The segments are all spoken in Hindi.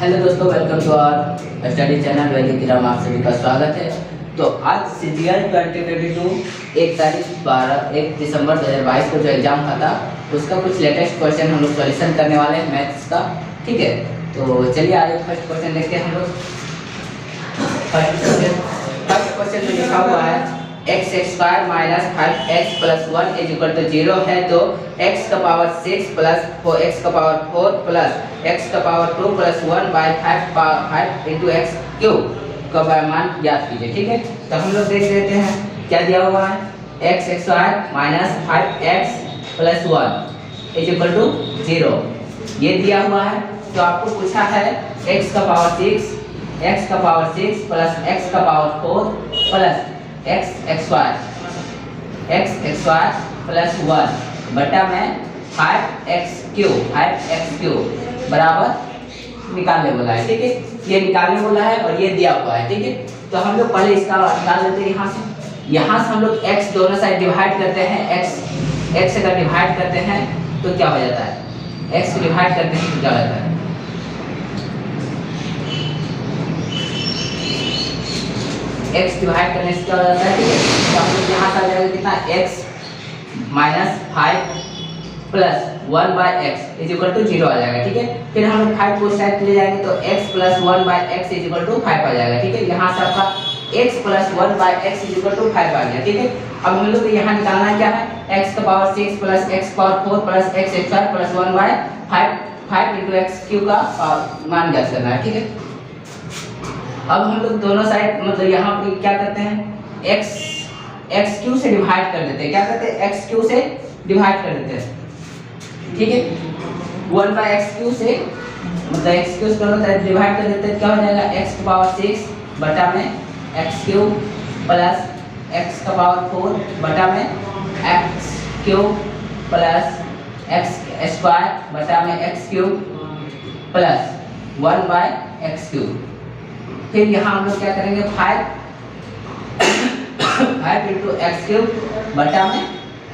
हेलो दोस्तों, welcome to our study channel Vaidik Gram. आप सभी का स्वागत है। तो आज सीजीएल 2022 1 दिसंबर 2022 को जो एग्जाम था उसका कुछ लेटेस्ट क्वेश्चन हम लोग सॉल्यूशन करने वाले हैं मैथ्स का। ठीक है, तो चलिए आज फर्स्ट क्वेश्चन देखते हैं हम लोग। फर्स्ट क्वेश्चन में लिखा हुआ है x² - 5x + 1 = 0 है तो x का पावर 6 प्लस x का पावर 4 प्लस x का पावर 2 प्लस 1/5 into x³ का मान ज्ञात कीजिए। ठीक है, तो हम लोग देख लेते हैं क्या दिया हुआ है। x² - 5x + 1 = 0 ये दिया हुआ है। तो आपको पूछा है x का पावर 6 प्लस x का पावर 4 प्लस x² प्लस 1 बटा में 5x³ बराबर निकालने बोला है। ठीक है, ये निकालने बोला है और ये दिया हुआ है। ठीक है, तो हम लोग पहले इसका निकाल लेते हैं। यहाँ से हम लोग x दोनों साइड डिवाइड करते हैं। x अगर डिवाइड करते हैं तो क्या हो जाता है, x को डिवाइड करते हैं तो क्या होता है, x डिवाइड करने से क्या हो जाता है। ठीक है, तो हम लोग यहाँ से आ जाएगा कितना, x - 5 प्लस 1/x = 0 आ जाएगा। ठीक है, फिर हम लोग 5 को साइड ले जाएंगे तो x + 1/x = 5 आ जाएगा। ठीक है, यहाँ से आपका x + 1/x = 5 आ गया। ठीक है, अब हम लोग को यहाँ निकालना क्या है, x का पावर 6 प्लस x का power 4 plus x² plus 1/5 into x³ का मान ज्ञात करना है। ठीक है, अब हम लोग दोनों साइड मतलब यहाँ पे क्या करते हैं, x³ से डिवाइड कर देते हैं। क्या करते हैं, x³ से डिवाइड कर देते हैं। ठीक है, 1/x³ से मतलब x³ से दोनों साइड डिवाइड कर देते हैं। क्या हो जाएगा, x का पावर 6 बटा में x³ प्लस x का पावर 4 बटा में x³ प्लस x² बटा में x³ प्लस 1/x³। फिर यहाँ हम लोग क्या करेंगे, 5 into x³ बटा में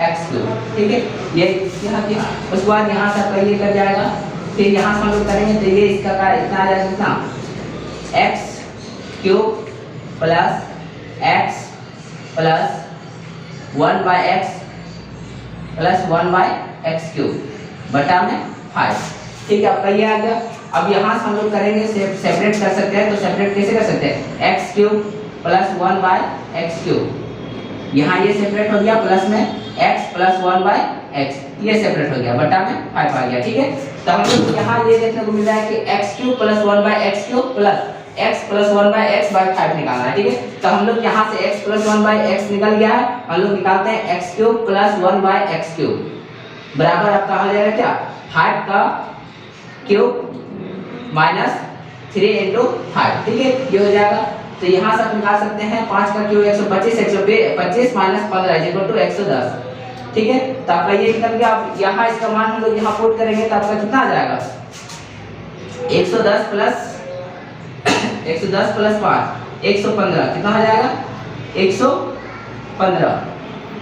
x³। ठीक है, ये यहाँ की उसके बाद यहाँ से आपका ये कर जाएगा। फिर यहाँ से हम लोग करेंगे तो ये इसका का इतना आ जाएगा, कितना, x³ plus x plus 1/x plus 1/x³ बटा में 5। ठीक है, आपका ये आ गया। अब यहाँ से हम लोग करेंगे सेपरेट कर सकते हैं। तो सेपरेट कैसे कर सकते हैं, x³ प्लस 1/x³। यहाँ ये सेपरेट हो गया, प्लस में x प्लस 1/x ये सेपरेट हो गया, बटा में 5 आ गया। ठीक है, तो हम लोग यहाँ ये देखने को मिल रहा है कि x³ plus 1/x³ plus x plus 1/x/5 निकालना है। ठीक है, तो हम लोग यहाँ से x प्लस 1/x निकल गया है, हम लोग निकालते हैं x³ प्लस 1/x³ बराबर आपका हो जाएगा क्या, 5 का क्यूब माइनस 3 into 5। ठीक है, ये हो जाएगा। तो यहाँ से आप निकाल सकते हैं 5 का क्यूब 125 माइनस 15 = 110। ठीक है, तो आपका ये निकल गया। आप यहाँ इसका मान हम लोग यहाँ पुट करेंगे तो आपका कितना आ जाएगा, 110 प्लस 5 115 कितना हो जाएगा, 115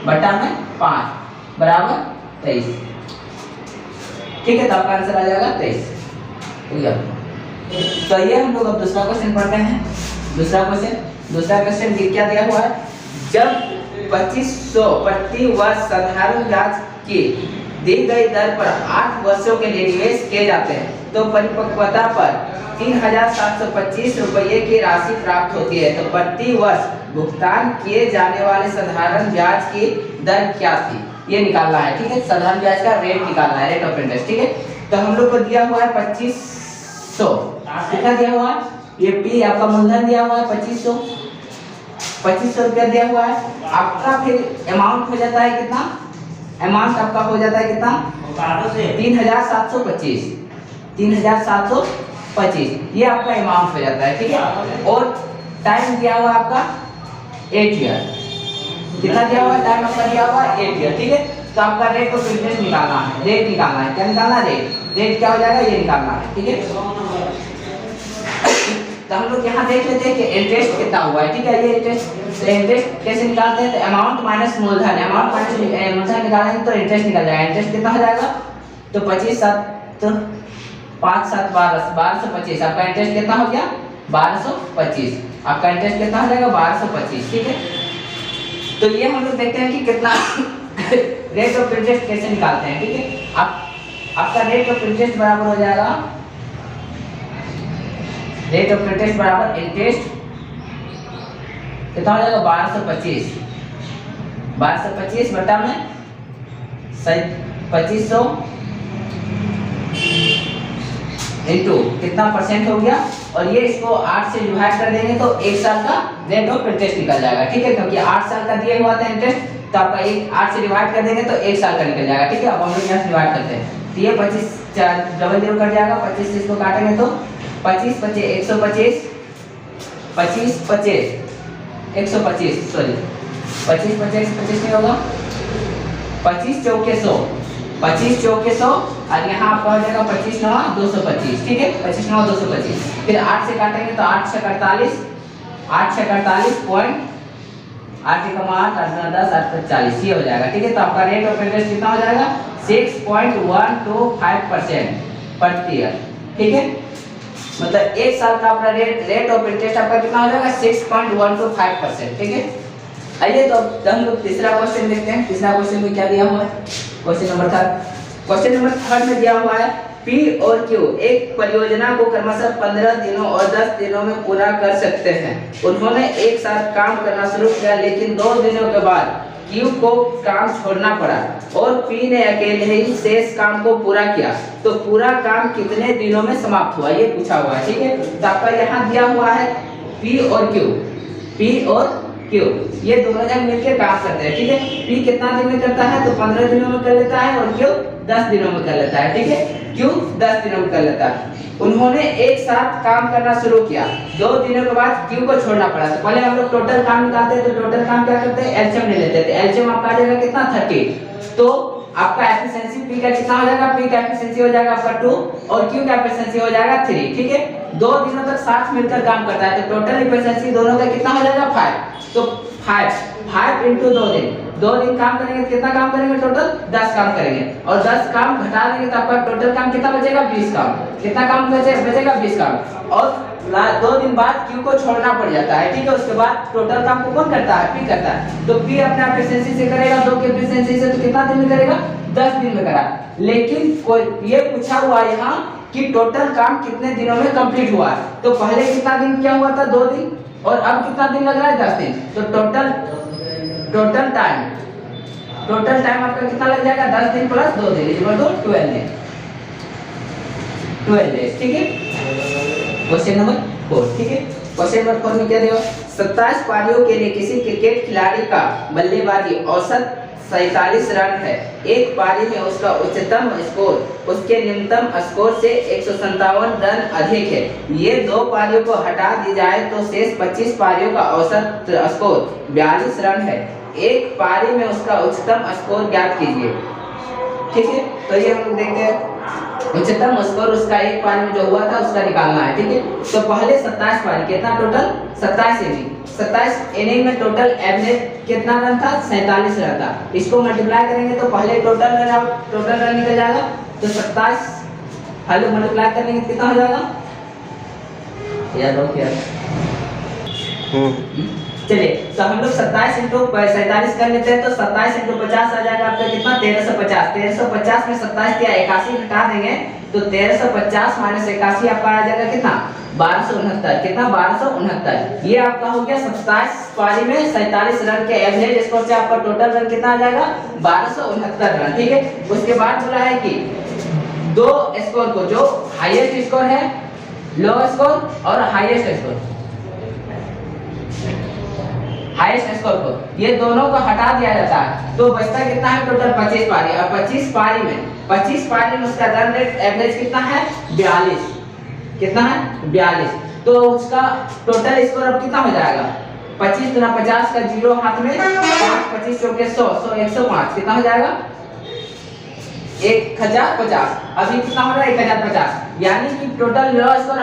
बटा में 5 बराबर 23। ठीक है, तो आपका आंसर आ जाएगा 23। ठीक है, तो ये हम लोग अब दूसरा क्वेश्चन पढ़ते हैं। दूसरा क्वेश्चन क्या दिया हुआ है, जब 2500 प्रति वर्ष साधारण ब्याज की दी गई दर पर 8 वर्षों के लिए निवेश किए जाते हैं तो परिपक्वता पर 3725 रुपये की राशि प्राप्त होती है। तो प्रति वर्ष भुगतान किए जाने वाले साधारण ब्याज की दर क्या थी, ये निकालना है। ठीक है, साधारण ब्याज का रेट निकालना है, रेट ऑफ इंटरेस्ट। ठीक है, तो हम लोग को दिया हुआ है 2500, कितना दिया हुआ है, ये p आपका मूलधन दिया हुआ है 2500 रुपया दिया हुआ है। आपका फिर अमाउंट हो जाता है कितना, अमाउंट आपका हो जाता है कितना, 3725 ये आपका अमाउंट हो जाता है। ठीक है, और टाइम दिया हुआ आपका 8 ईयर, कितना दिया हुआ है, टाइम आपका दिया हुआ है 8 ईयर। ठीक है, तो आपका रेट ऑफ इंटरेस्ट निकालना है, रेट निकालना है। क्या निकालना है, रेट क्या हो जाएगा, ये निकालना है। ठीक है, तो हम लोग यहाँ देख लेते हैं कि इंटरेस्ट कितना हुआ है। ठीक है, ये इंटरेस्ट कैसे निकालते हैं, तो अमाउंट माइनस मूलधन, अमाउंट माइनस मूलधन निकालेंगे तो इंटरेस्ट निकल जाएगा। इंटरेस्ट कितना हो जाएगा, तो 25 7 5 7 12 1225। आपका इंटरेस्ट कितना हो गया 1225। आपका इंटरेस्ट कितना हो जाएगा 1225। ठीक है, तो ये हम लोग देखते हैं कि कितना रेट ऑफ इंटरेस्ट कैसे निकालते हैं। ठीक है, आपका रेट ऑफ इंटरेस्ट बराबर हो जाएगा, रेट ऑफ इंटरेस्ट बराबर इंटरेस्ट कितना हो जाएगा 1225। 1225 बटा में 2500 इंटू कितना परसेंट हो गया, और ये इसको 8 से डिवाइड कर देंगे तो 1 साल का रेट ऑफ इंटरेस्ट निकल जाएगा। ठीक है, क्योंकि 8 साल का दिया हुआ था इंटरेस्ट, तो आपका 8 से डिवाइड कर देंगे तो 1 साल का निकल जाएगा। ठीक है, अब हम लोग यहाँ से डिवाइड करते हैं, तो ये 25 डबल 0 कट जाएगा, 25 से इसको काटेंगे तो 25 25 125 25 25 125 सॉरी 25 25 25 नहीं होगा, 25 चौके 100 25 चौके 100 और यहाँ आपका हो जाएगा 25 9 225। ठीक है, 25 9 225, फिर 8 से काटेंगे तो 8 6 48 8 6 48 पॉइंट 8 1 8 8 9 10 8 40 ये हो जाएगा। ठीक है, तो आपका रेट ऑफ इंटरेस्ट कितना हो जाएगा 6.125% प्रति ईयर। ठीक है, मतलब 1 साल का अपना रेट ऑफ इंटरेस्ट आपका कितना हो जाएगा 6.125%। ठीक है, आइए तो हम लोग तीसरा क्वेश्चन देखते हैं। तीसरा क्वेश्चन में क्या दिया हुआ है, क्वेश्चन नंबर 3। क्वेश्चन नंबर 3 में दिया हुआ है P और Q एक परियोजना को क्रमशः 15 दिनों और 10 दिनों में पूरा कर सकते हैं। उन्होंने एक साथ काम करना शुरू किया, लेकिन 2 दिनों के बाद Q को काम छोड़ना पड़ा और P ने अकेले ही शेष काम को पूरा किया, तो पूरा काम कितने दिनों में समाप्त हुआ, ये पूछा हुआ है। ठीक है, तो आपका यहाँ दिया हुआ है P और Q, P और Q ये दोनों जन मिलकर काम करते हैं। ठीक है, P कितना दिन में करता है तो 15 दिनों में कर लेता है, और Q 10 दिनों में कर लेता है। ठीक है, Q 10 दिनों में कर लेता है। उन्होंने एक साथ काम करना शुरू किया, 2 दिनों के बाद Q को छोड़ना पड़ा। तो पहले हम लोग टोटल काम निकालते हैं, तो टोटल काम क्या करते हैं एलसीएम ले लेते हैं। एलसीएम आपका आ जाएगा कितना 30, तो आपका एफिशिएंसी P का कितना हो जाएगा, P का एफिशिएंसी हो जाएगा आपका 2 और Q का एफिशिएंसी हो जाएगा 3। ठीक है, 2 दिनों तक साथ मिलकर काम करता है, तो टोटल एफिशिएंसी दोनों का कितना हो जाएगा 5। तो 5 इंटू 2 दिन, 2 दिन काम करेंगे तो कितना काम करेंगे टोटल 10 काम करेंगे, और 10 काम घटा देंगे तो आपका टोटल काम कितना बचेगा 20 काम। कितना काम बचेगा 20 काम, और 2 दिन बाद Q को छोड़ना पड़ जाता है। ठीक है, उसके बाद टोटल काम को कौन करता है P करता है, तो P अपने एफिशिएंसी से करेगा, 2 के एफिशिएंसी से, तो कितना दिन में करेगा 10 दिन में करा। लेकिन कोई ये पूछा हुआ है यहाँ कि टोटल काम कितने दिनों में कंप्लीट हुआ है, तो पहले कितना दिन क्या हुआ था 2 दिन, और अब कितना दिन लग रहा है 10 दिन, तो टोटल टाइम आपका कितना लग जाएगा 10 दिन प्लस 2 दिन इक्वल टू 12 दिन, 12 डेज। ठीक है, क्वेश्चन नंबर 4। ठीक है, क्वेश्चन नंबर 4 में क्या दिया, 27 पारियों के लिए किसी क्रिकेट खिलाड़ी का बल्लेबाजी औसत 47 रन है। एक पारी में उसका उच्चतम स्कोर उसके निम्नतम स्कोर से 157 रन अधिक है। ये 2 पारियों को हटा दी जाए तो शेष 25 पारियों का औसत स्कोर 42 रन है। एक पारी में उसका उच्चतम स्कोर ज्ञात कीजिए। ठीक है, तो ये हम लोग देखते हैं उच्चतम स्कोर उसका एक पारी में जो हुआ था उसका निकालना है। ठीक है, तो पहले 27 पारी, कितना टोटल 27 इनिंग, 27 इनिंग में टोटल एवरेज कितना रन था 47 रन था। इसको मल्टीप्लाई करेंगे तो पहले टोटल रन निकल जाएगा, तो 27 हेलो मल्टीप्लाई करेंगे कितना हो जाएगा यार बहुत यार चलिए, तो हम लोग 27 इंटू 47 कर लेते हैं, तो 27 इंटू 50 आ जाएगा आपका कितना 1350। 1350 में 27 या 81 घटा देंगे तो 1350 माइनस 81 आपका आ जाएगा कितना 1269। कितना 1269। ये आपका हो गया 27 पारी में 47 रन के एवरेज स्कोर से आपका टोटल रन कितना आ जाएगा 1269 रन। ठीक है, उसके बाद बोला है कि 2 स्कोर को, जो हाईएस्ट स्कोर है, लो स्कोर और हाईएस्ट स्कोर, हाईएस्ट स्कोर को, ये दोनों को हटा दिया जाता है, तो बचता कितना है टोटल 25 पारी। और 25 पारी में उसका रन रेट एवरेज कितना है 42। कितना है 42, तो उसका टोटल स्कोर अब कितना हो जाएगा 25 गुना 50 का 0 हाथ में 5 25 चौके 100 100 105 कितना हो जाएगा 1050। अभी कितना हो रहा है 1050, यानी कि टोटल लो स्कोर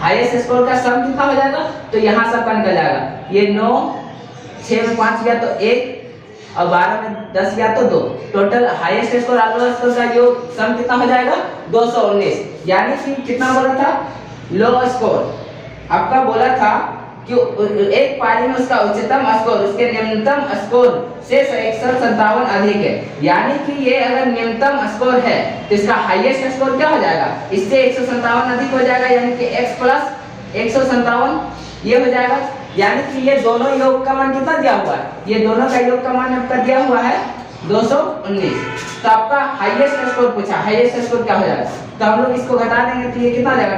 हाईएस्ट स्कोर का सम कितना हो जाएगा, तो यहाँ सब का निकल जाएगा। ये 9 6 में 5 गया तो 1 और 12 में 10 गया तो 2। टोटल हाईएस्ट स्कोर और लोएस्ट स्कोर का योग सम कितना हो जाएगा 219। यानी कि कितना बोला था लो स्कोर आपका बोला था कि एक पारी में उसका उच्चतम स्कोर उसके निम्नतम स्कोर से 157 अधिक है। यानी कि ये अगर निम्नतम स्कोर है तो इसका हाईएस्ट स्कोर क्या हो जाएगा इससे 157 अधिक हो जाएगा, यानी कि x प्लस 157 ये हो जाएगा। यानी कि ये दोनों योग का मान कितना दिया हुआ है, ये दोनों का योग का मान आपका दिया हुआ है 219। तो आपका हाईएस्ट स्कोर पूछा, हाईएस्ट स्कोर क्या हो जाएगा, तो हम लोग इसको घटा देंगे तो ये कितना हो जाएगा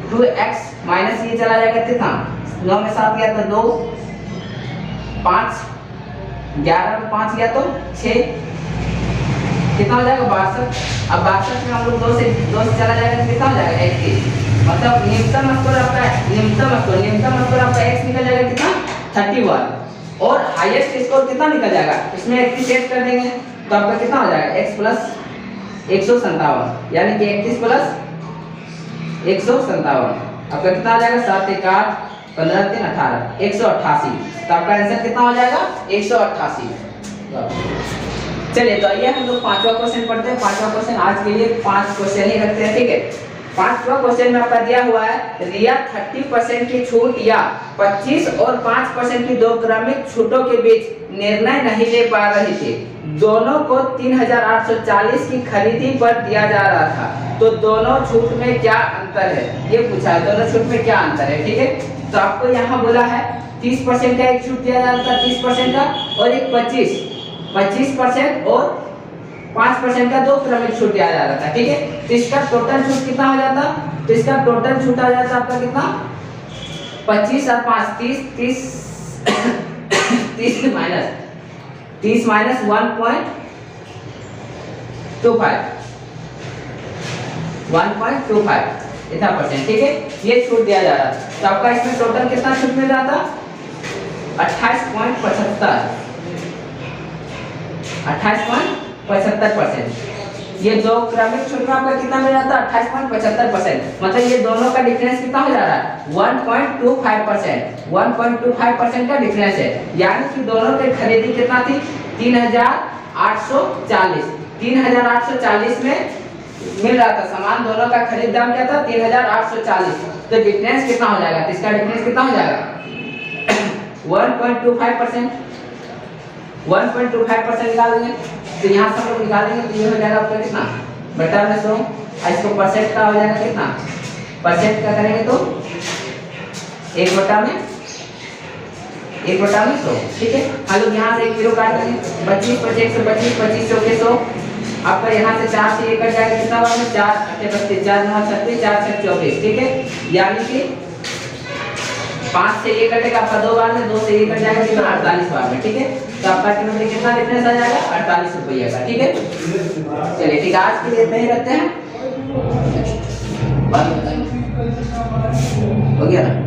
2x माइनस ये चला जाएगा कितना 9 में 7 गया तो 2, 5, 11 में 5 गया तो 6, कितना हो जाएगा 62। अब 62 में हम लोग 2 से चला जाएगा तो कितना हो जाएगा 31। मतलब न्यूनतम स्कोर आपका x निकल जाएगा कितना 31 और हाईएस्ट स्कोर कितना निकल जाएगा इसमें 31 ऐड कर देंगे तो आपका कितना हो जाएगा x प्लस 157, यानी कि 31 प्लस 157 आपका कितना आ जाएगा 7 1 8 15 3 18 188। तो आपका आंसर कितना हो जाएगा 188। चलिए तो आइए हम लोग पांचवा क्वेश्चन पढ़ते हैं। पांचवा क्वेश्चन आज के लिए 5 क्वेश्चन ही रखते हैं, ठीक है। पांचवा क्वेश्चन में आपका दिया हुआ है रिया 30% की छूट या 25 और 5% की दो क्रमिक छूटों के बीच निर्णय नहीं ले पा रही थी। दोनों को 3840 की खरीदी पर दिया जा रहा था, तो दोनों छूट में क्या अंतर है ये पूछा है। दोनों छूट में क्या अंतर है, ठीक है। तो आपको यहाँ बोला है 30% का एक छूट दिया जा रहा था 30% का, और एक 25% और 5% का दो क्रमिक छूट दिया जा रहा था, ठीक है। तो इसका टोटल छूट कितना हो जाता, तो इसका टोटल छूट आ जाता आपका कितना 25 और 5 30 माइनस 1.25 इतना %, ठीक है। ये छूट दिया जा रहा है तो आपका इसमें टोटल कितना छूट मिल रहा था 28.75%। ये दो क्रमिक छूट में आपका कितना मिल रहा था 28.75%। मतलब ये दोनों का डिफरेंस कितना हो जा रहा है 1.25% का डिफरेंस है। यानी कि दोनों की खरीदी कितना थी 3840 में मिल रहा था सामान, दोनों का खरीद दाम क्या था 3840। तो डिफरेंस कितना हो जाएगा, तो इसका डिफरेंस कितना हो जाएगा 1.25% निकालेंगे। तो यहाँ से हम लोग निकालेंगे तो ये हो जाएगा आपका कितना बटा में 100, इसको परसेंट का हो जाएगा कितना परसेंट का करेंगे तो 1 बटा में 100, ठीक है। हम लोग यहाँ से 1 जीरो काट देंगे 25 25 125 25 100 के 100 आपका यहाँ से 4 से 1 कट जाएगा कितना बार में 4 8 32 4 9 36 4 6 24, ठीक है। यानी कि 5 से 1 कटेगा आपका 2 बार में, 2 से 1 कट जाएगा कितना 48 बार में, ठीक है। तो आपका कितना डिफरेंस आ जाएगा 48 रुपये का, ठीक है। चलिए ठीक है, आज के लिए इतना ही रखते हैं। हो गया ना।